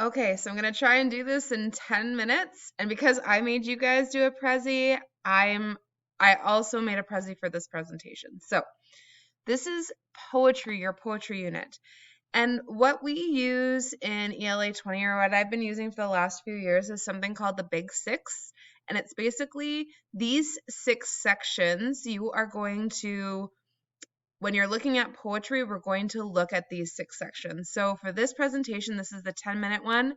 Okay, so I'm gonna try and do this in 10 minutes. And because I made you guys do a Prezi, I also made a Prezi for this presentation. So this is poetry, your poetry unit. And what we use in ELA 20, or what I've been using for the last few years, is something called the Big Six. And it's basically these 6 sections. You are going to, when you're looking at poetry, we're going to look at these 6 sections. So for this presentation, this is the 10-minute one,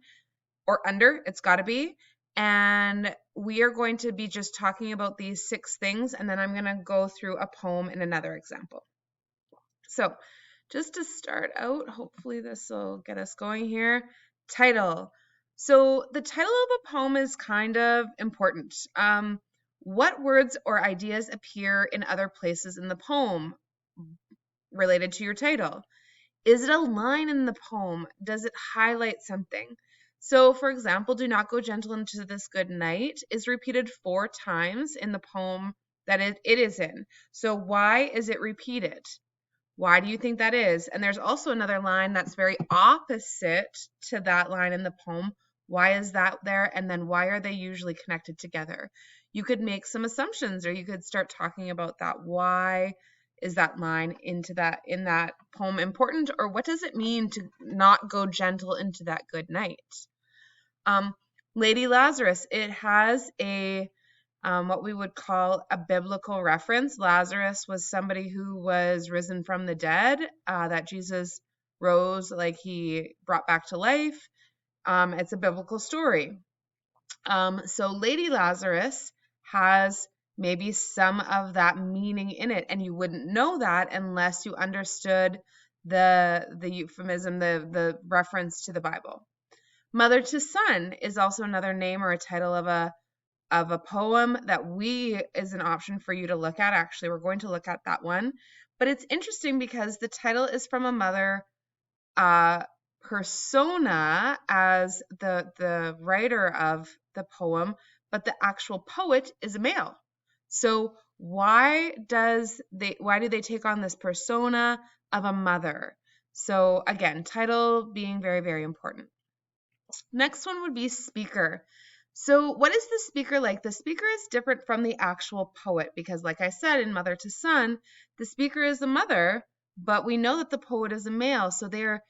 or under, it's got to be. And we are going to be just talking about these 6 things, and then I'm going to go through a poem in another example. So just to start out, hopefully this will get us going here. Title. So the title of a poem is kind of important. What words or ideas appear in other places in the poem related to your title? Is it a line in the poem? Does it highlight something? So, for example, do not go gentle into this good night is repeated 4 times in the poem that it is in. So why is it repeated? Why do you think that is? And there's also another line that's very opposite to that line in the poem. Why is that there? And then why are they usually connected together? You could make some assumptions, or you could start talking about that. Why is that line in that poem important? Or what does it mean to not go gentle into that good night? Lady Lazarus, it has a what we would call a biblical reference. Lazarus was somebody who was risen from the dead, that Jesus rose, like he brought back to life. It's a biblical story. So Lady Lazarus has maybe some of that meaning in it, and you wouldn't know that unless you understood the euphemism, the reference to the Bible. Mother to Son is also another name or a title of a poem that is an option for you to look at. Actually, we're going to look at that one. But it's interesting because the title is from a mother persona as the writer of the poem, but the actual poet is a male. So why do they take on this persona of a mother? So again, title being very, very important. Next one would be speaker. So what is the speaker like? The speaker is different from the actual poet because, like I said, in Mother to Son, the speaker is a mother, but we know that the poet is a male. So they're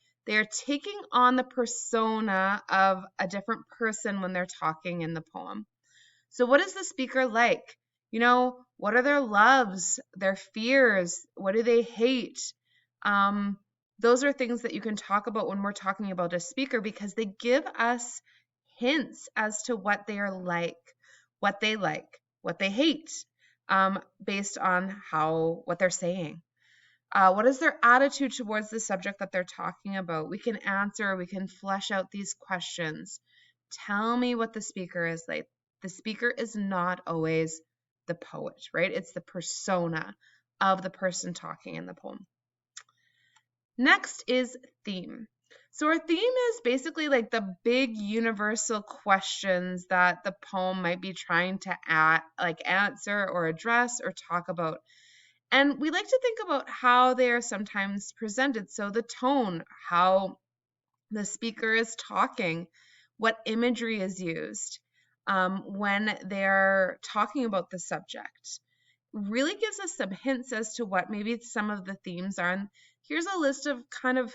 taking on the persona of a different person when they're talking in the poem. So what is the speaker like? What are their loves, their fears? What do they hate? Those are things that you can talk about when we're talking about a speaker because they give us hints as to what they are like, what they hate, based on what they're saying. What is their attitude towards the subject that they're talking about? We can answer, we can flesh out these questions. Tell me what the speaker is like. The speaker is not always the poet, right? It's the persona of the person talking in the poem. Next is theme. So our theme is basically like the big universal questions that the poem might be trying to answer or address or talk about. And we like to think about how they are sometimes presented. So the tone, how the speaker is talking, what imagery is used when they're talking about the subject. Really gives us some hints as to what maybe some of the themes are. And here's a list of kind of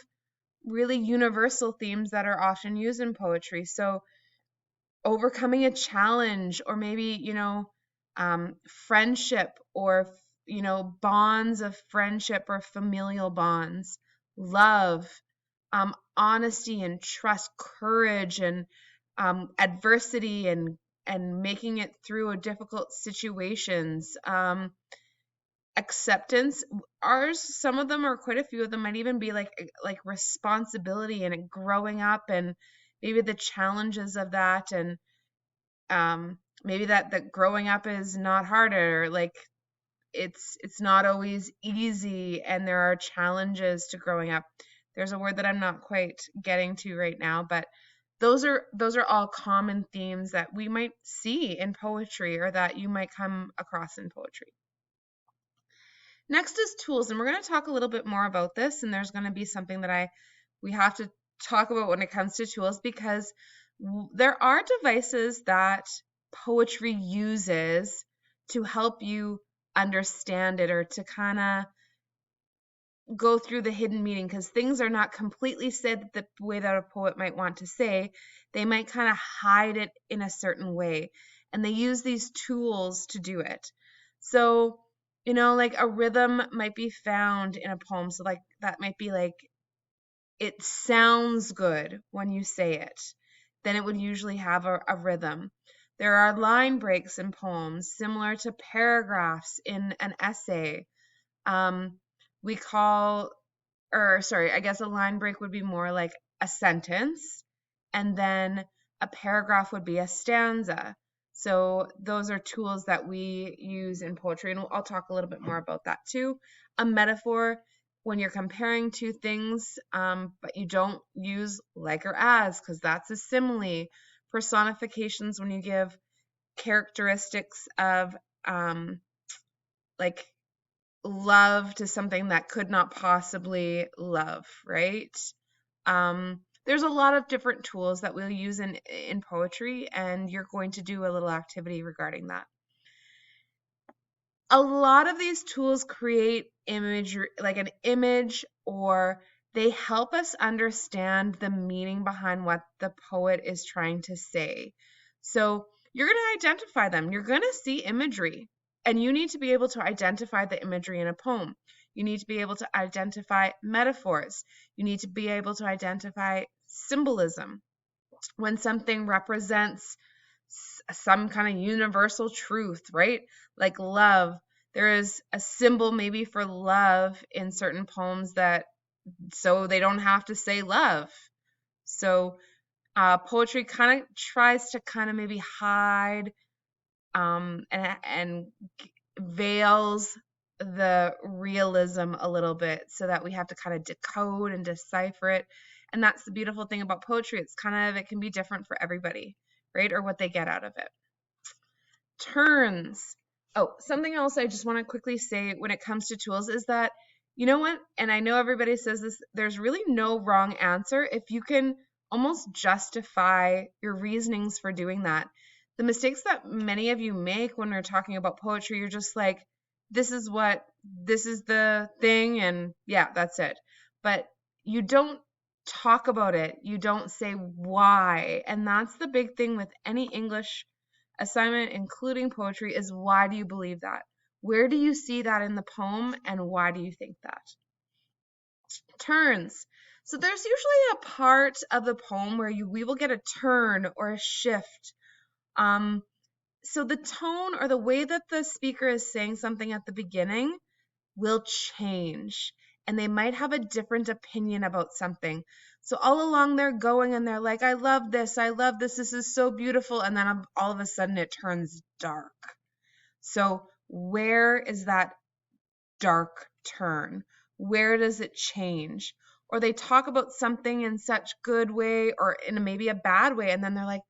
really universal themes that are often used in poetry. So overcoming a challenge, or maybe, friendship, or, bonds of friendship or familial bonds, love, honesty and trust, courage and adversity and making it through difficult situations, acceptance. Some of them, or quite a few of them, might even be like responsibility and growing up, and maybe the challenges of that, and maybe that growing up is not harder, like it's not always easy, and there are challenges to growing up. There's a word that I'm not quite getting to right now, but those are all common themes that we might see in poetry, or that you might come across in poetry. Next is tools, and we're going to talk a little bit more about this, and there's going to be something that we have to talk about when it comes to tools, because there are devices that poetry uses to help you understand it, or to kind of go through the hidden meaning, because things are not completely said the way that a poet might want to say. They might kind of hide it in a certain way, and they use these tools to do it. So, like a rhythm might be found in a poem. So like that might be like, it sounds good when you say it. Then it would usually have a rhythm. There are line breaks in poems, similar to paragraphs in an essay. We call, or sorry, I guess a line break would be more like a sentence, and then a paragraph would be a stanza. So those are tools that we use in poetry, and I'll talk a little bit more about that too. A metaphor, when you're comparing two things, but you don't use like or as, because that's a simile. Personifications, when you give characteristics of like love to something that could not possibly love, right? There's a lot of different tools that we'll use in poetry, and you're going to do a little activity regarding that. A lot of these tools create imagery, like an image, or they help us understand the meaning behind what the poet is trying to say. So you're going to identify them. You're going to see imagery, and you need to be able to identify the imagery in a poem. You need to be able to identify metaphors. You need to be able to identify symbolism. When something represents some kind of universal truth, right? Like love. There is a symbol maybe for love in certain poems, that so they don't have to say love. So poetry kind of tries to kind of maybe hide and veils the realism a little bit, so that we have to kind of decode and decipher it. And that's the beautiful thing about poetry. It can be different for everybody, right? Or what they get out of it. Turns. Oh, something else I just want to quickly say when it comes to tools is that, you know what? And I know everybody says this, there's really no wrong answer if you can almost justify your reasonings for doing that. The mistakes that many of you make when we're talking about poetry, you're just like, this is the thing, and yeah, that's it. But you don't talk about it. You don't say why. And that's the big thing with any English assignment, including poetry, is why do you believe that? Where do you see that in the poem, and why do you think that? Turns. So there's usually a part of the poem where we will get a turn or a shift. So the tone or the way that the speaker is saying something at the beginning will change, and they might have a different opinion about something. So all along they're going and they're like, I love this, this is so beautiful, and then all of a sudden it turns dark. So where is that dark turn? Where does it change? Or they talk about something in such good way or in maybe a bad way, and then they're like,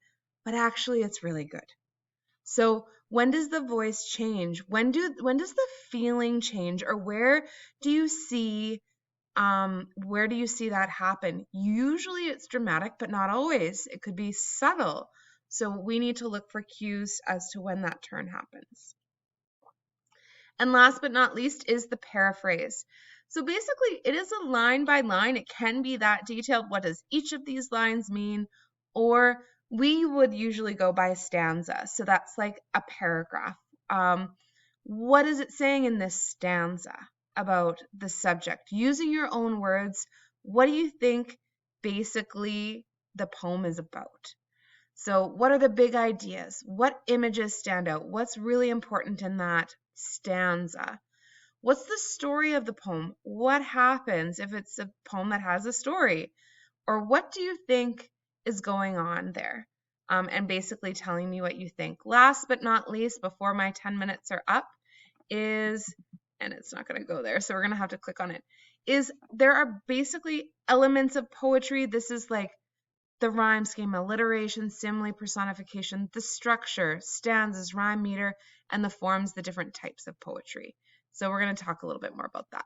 but actually it's really good. So when does the voice change? When does the feeling change? Or where do you see that happen? Usually it's dramatic, but not always. It could be subtle. So we need to look for cues as to when that turn happens. And last but not least is the paraphrase. So basically it is a line by line. It can be that detailed. What does each of these lines mean? Or we would usually go by stanza. So that's like a paragraph. What is it saying in this stanza about the subject? Using your own words, what do you think basically the poem is about? So what are the big ideas? What images stand out? What's really important in that stanza? What's the story of the poem? What happens if it's a poem that has a story? Or what do you think is going on there? And basically telling me what you think. Last but not least, before my 10 minutes are up, and it's not going to go there, so we're going to have to click on it, is there are basically elements of poetry. This is like the rhyme scheme, alliteration, simile, personification, the structure, stanzas, rhyme meter, and the forms, the different types of poetry. So we're going to talk a little bit more about that.